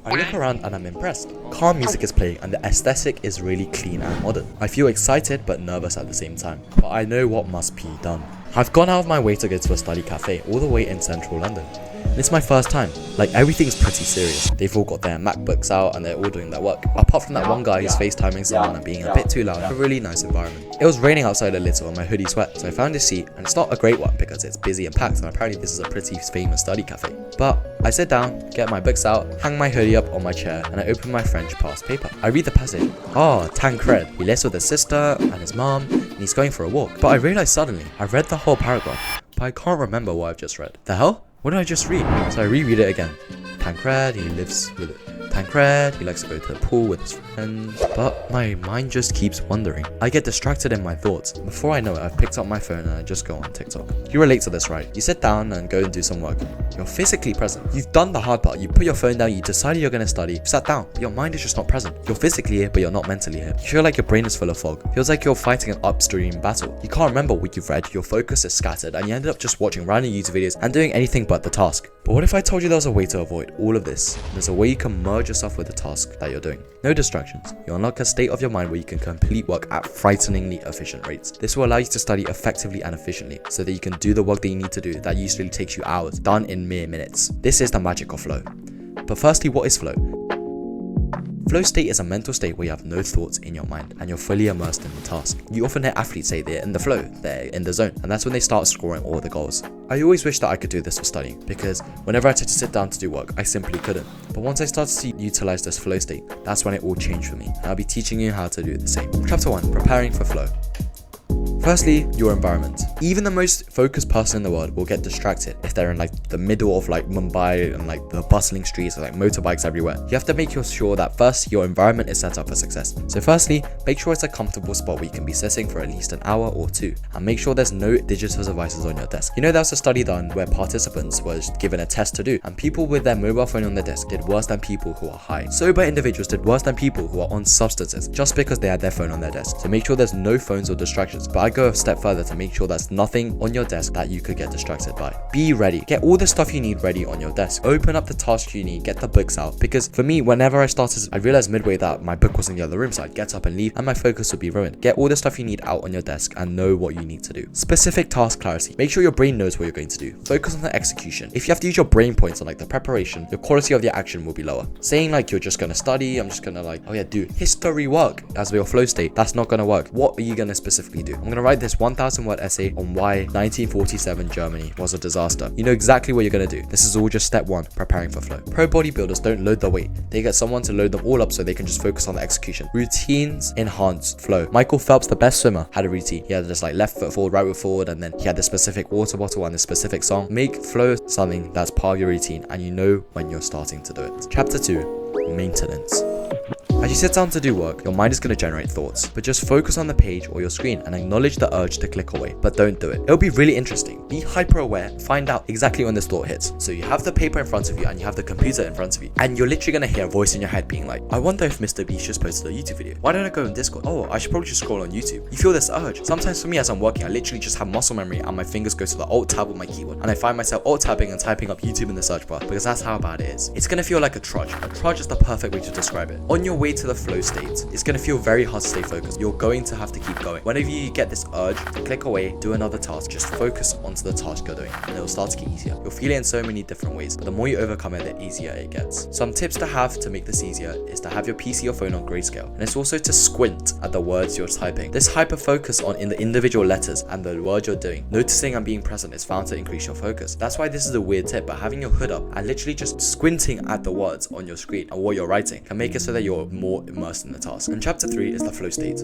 I look around and I'm impressed. Calm music is playing and the aesthetic is really clean and modern. I feel excited but nervous at the same time, but I know what must be done. I've gone out of my way to go to a study cafe all the way in central London. And it's my first time. Like, everything's pretty serious. They've all got their MacBooks out and they're all doing their work. Apart from that one guy who's FaceTiming someone and being a bit too loud. A really nice environment. It was raining outside a little and my hoodie sweat, so I found a seat, and it's not a great one because it's busy and packed, and apparently this is a pretty famous study cafe. But I sit down, get my books out, hang my hoodie up on my chair, and I open my French past paper. I read the passage. Tancrede. He lives with his sister and his mom, and he's going for a walk. But I realized suddenly, I've read the whole paragraph, but I can't remember what I've just read. The hell? What did I just read? So I reread it again. Tancrede, he lives with Tancrede, he likes to go to the pool with his friends. But my mind just keeps wandering. I get distracted in my thoughts. Before I know it, I've picked up my phone and I just go on TikTok. You relate to this, right? You sit down and go and do some work. You're physically present. You've done the hard part. You put your phone down, you decided you're going to study, you've sat down, but your mind is just not present. You're physically here, but you're not mentally here. You feel like your brain is full of fog. Feels like you're fighting an upstream battle. You can't remember what you've read, your focus is scattered, and you ended up just watching random YouTube videos and doing anything but the task. But what if I told you there was a way to avoid all of this? There's a way you can merge yourself with the task that you're doing. No distractions. You unlock a state of your mind where you can complete work at frighteningly efficient rates. This will allow you to study effectively and efficiently so that you can do the work that you need to do that usually takes you hours, done in mere minutes. This is the magic of flow. But firstly, what is flow? Flow state is a mental state where you have no thoughts in your mind and you're fully immersed in the task. You often hear athletes say they're in the flow, they're in the zone, and that's when they start scoring all the goals. I always wish that I could do this for studying, because whenever I tried to sit down to do work, I simply couldn't. But once I started to utilize this flow state, that's when it all changed for me, and I'll be teaching you how to do the same. Chapter 1. Preparing for flow. Firstly, your environment. Even the most focused person in the world will get distracted if they're in like the middle of like Mumbai and like the bustling streets with like motorbikes everywhere. You have to make sure that first your environment is set up for success. So firstly, make sure it's a comfortable spot where you can be sitting for at least an hour or two, and make sure there's no digital devices on your desk. You know, there was a study done where participants were given a test to do, and people with their mobile phone on their desk did worse than people who are high. Sober individuals did worse than people who are on substances just because they had their phone on their desk. So make sure there's no phones or distractions. But I go a step further to make sure there's nothing on your desk that you could get distracted by. Be ready. Get all the stuff you need ready on your desk. Open up the tasks you need, get the books out. Because for me, whenever I started, I realized midway that my book was in the other room, so I'd get up and leave and my focus would be ruined. Get all the stuff you need out on your desk and know what you need to do. Specific task clarity. Make sure your brain knows what you're going to do. Focus on the execution. If you have to use your brain points on like the preparation, your quality of your action will be lower. Saying like you're just gonna study, I'm just gonna like, do history work as your flow state, that's not gonna work. What are you gonna specifically do? I'm gonna write this 1,000 word essay on why 1947 Germany was a disaster. You know exactly what you're gonna do. This is all just step 1, preparing for flow. Pro bodybuilders don't load the weight. They get someone to load them all up so they can just focus on the execution. Routines enhance flow. Michael Phelps, the best swimmer, had a routine. He had just like left foot forward, right foot forward, and then he had this specific water bottle and this specific song. Make flow something that's part of your routine and you know when you're starting to do it. Chapter 2, maintenance. As you sit down to do work, your mind is going to generate thoughts, but just focus on the page or your screen and acknowledge the urge to click away, but don't do it. It'll be really interesting. Be hyper aware, find out exactly when this thought hits. So you have the paper in front of you and you have the computer in front of you, and you're literally going to hear a voice in your head being like, I wonder if Mr. Beast just posted a YouTube video. Why don't I go on Discord? Oh, I should probably just scroll on YouTube. You feel this urge. Sometimes for me as I'm working, I literally just have muscle memory and my fingers go to the Alt tab on my keyboard, and I find myself Alt tabbing and typing up YouTube in the search bar because that's how bad it is. It's going to feel like a trudge. A trudge is the perfect way to describe it. On your way to the flow state, it's going to feel very hard to stay focused. You're going to have to keep going. Whenever you get this urge to click away, do another task, just focus onto the task you're doing and it'll start to get easier. You'll feel it in so many different ways, but the more you overcome it, the easier it gets. Some tips to have to make this easier is to have your PC or phone on grayscale, and it's also to squint at the words you're typing. This hyper focus on in the individual letters and the words you're doing. Noticing and being present is found to increase your focus. That's why this is a weird tip, but having your hood up and literally just squinting at the words on your screen and what you're writing can make it so that you're more immersed in the task. And chapter 3 is the flow state.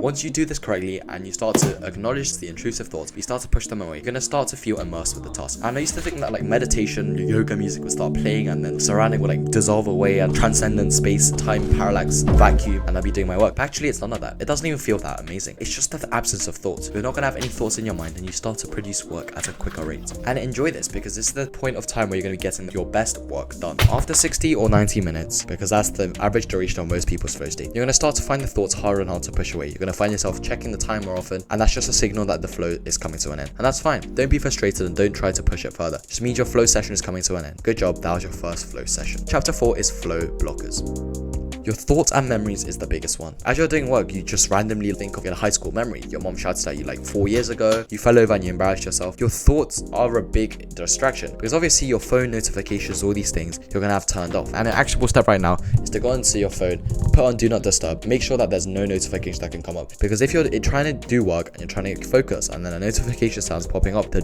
Once you do this correctly and you start to acknowledge the intrusive thoughts, you start to push them away, you're going to start to feel immersed with the task. And I used to think that like meditation, yoga music would start playing and then surrounding would like dissolve away and transcendent space, time, parallax, vacuum, and I'd be doing my work. But actually it's none of that. It doesn't even feel that amazing. It's just the absence of thoughts. You're not going to have any thoughts in your mind and you start to produce work at a quicker rate. And enjoy this because this is the point of time where you're going to be getting your best work done. After 60 or 90 minutes, because that's the average duration of most people's flow state, you're going to start to find the thoughts harder and harder to push away. You're going going to find yourself checking the time more often, and that's just a signal that the flow is coming to an end. And that's fine. Don't be frustrated and don't try to push it further. Just means your flow session is coming to an end. Good job, that was your first flow session. Chapter 4 is flow blockers. Your thoughts and memories is the biggest one. As you're doing work, you just randomly think of your high school memory. Your mom shouted at you like 4 years ago, you fell over and you embarrassed yourself. Your thoughts are a big distraction because obviously your phone notifications, all these things, you're gonna have turned off. And an actionable step right now is to go into your phone, put on do not disturb, make sure that there's no notifications that can come up. Because if you're trying to do work and you're trying to focus and then a notification sounds popping up, the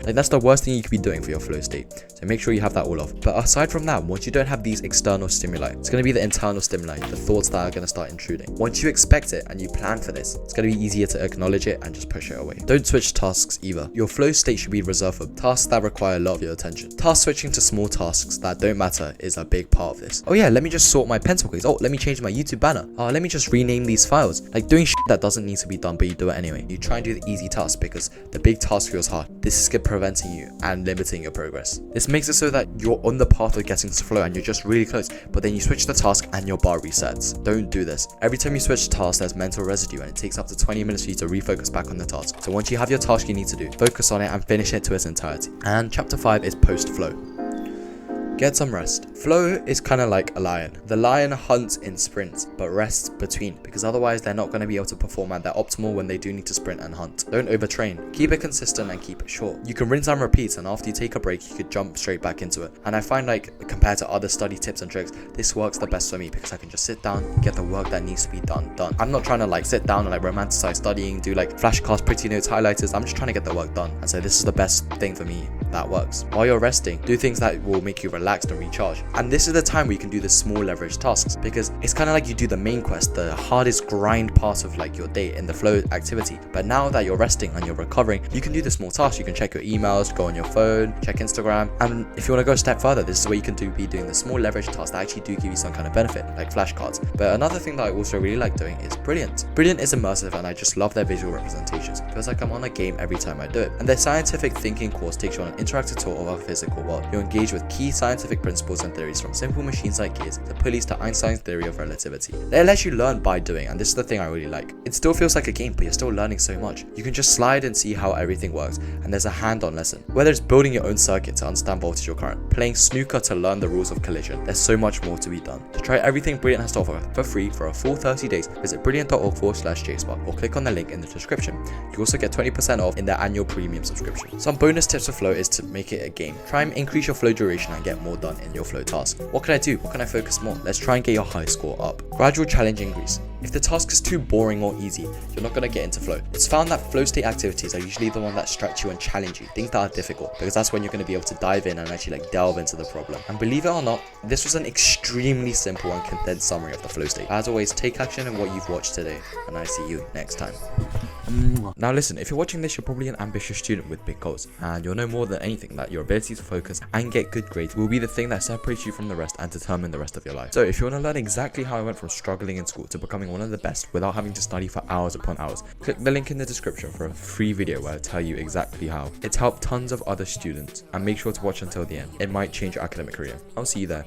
like that's the worst thing you could be doing for your flow state. So make sure you have that all off. But aside from that, once you don't have these external stimuli, it's gonna be the internal stimuli, the thoughts that are going to start intruding. Once you expect it and you plan for this, it's going to be easier to acknowledge it and just push it away. Don't switch tasks either. Your flow state should be reserved for tasks that require a lot of your attention. Task switching to small tasks that don't matter is a big part of this. Oh yeah, let me just sort my pencil case. Oh, let me change my YouTube banner. Oh, let me just rename these files. Like doing shit that doesn't need to be done, but you do it anyway. You try and do the easy task because the big task feels hard. This is preventing you and limiting your progress. This makes it so that you're on the path of getting to flow and you're just really close, but then you switch the task and your bar resets. Don't do this. Every time you switch tasks, there's mental residue and it takes up to 20 minutes for you to refocus back on the task. So once you have your task you need to do, focus on it and finish it to its entirety. And chapter 5 is post-flow. Get some rest. Flow is kind of like a lion. The lion hunts in sprints, but rests between, because otherwise they're not going to be able to perform at their optimal when they do need to sprint and hunt. Don't overtrain. Keep it consistent and keep it short. You can rinse and repeat, and after you take a break, you could jump straight back into it. And I find like, compared to other study tips and tricks, this works the best for me because I can just sit down, get the work that needs to be done. I'm not trying to like sit down and like romanticize studying, do like flashcards, pretty notes, highlighters. I'm just trying to get the work done. And so this is the best thing for me that works. While you're resting, do things that will make you relaxed and recharge. And this is the time where you can do the small leverage tasks, because it's kind of like you do the main quest, the hardest grind part of like your day in the flow activity. But now that you're resting and you're recovering, you can do the small tasks. You can check your emails, go on your phone, check Instagram. And if you want to go a step further, this is where you can be doing the small leverage tasks that actually do give you some kind of benefit, like flashcards. But another thing that I also really like doing is Brilliant. Brilliant is immersive and I just love their visual representations. It feels like I'm on a game every time I do it. And their scientific thinking course takes you on an interactive tour of our physical world. You'll engage with key scientific principles and theories, from simple machines like gears to pulleys to Einstein's theory of relativity. They let you learn by doing, and this is the thing I really like. It still feels like a game, but you're still learning so much. You can just slide and see how everything works, and there's a hand-on lesson. Whether it's building your own circuit to understand voltage or current, playing snooker to learn the rules of collision, there's so much more to be done. To try everything Brilliant has to offer for free for a full 30 days, visit brilliant.org/jspark or click on the link in the description. You also get 20% off in their annual premium subscription. Some bonus tips for flow is to make it a game. Try and increase your flow duration and get more done in your flow task. What can I do? What can I focus more? Let's try and get your high score up. Gradual challenge increase. If the task is too boring or easy, you're not going to get into flow. It's found that flow state activities are usually the one that stretch you and challenge you, things that are difficult, because that's when you're going to be able to dive in and actually like delve into the problem. And believe it or not, this was an extremely simple and condensed summary of the flow state. As always, take action in what you've watched today, and I see you next time. Now listen, if you're watching this, you're probably an ambitious student with big goals, and you'll know more than anything that your ability to focus and get good grades will be the thing that separates you from the rest and determine the rest of your life. So if you want to learn exactly how I went from struggling in school to becoming one of the best without having to study for hours upon hours, click the link in the description for a free video where I tell you exactly how. It's helped tons of other students, and make sure to watch until the end. It might change your academic career. I'll see you there.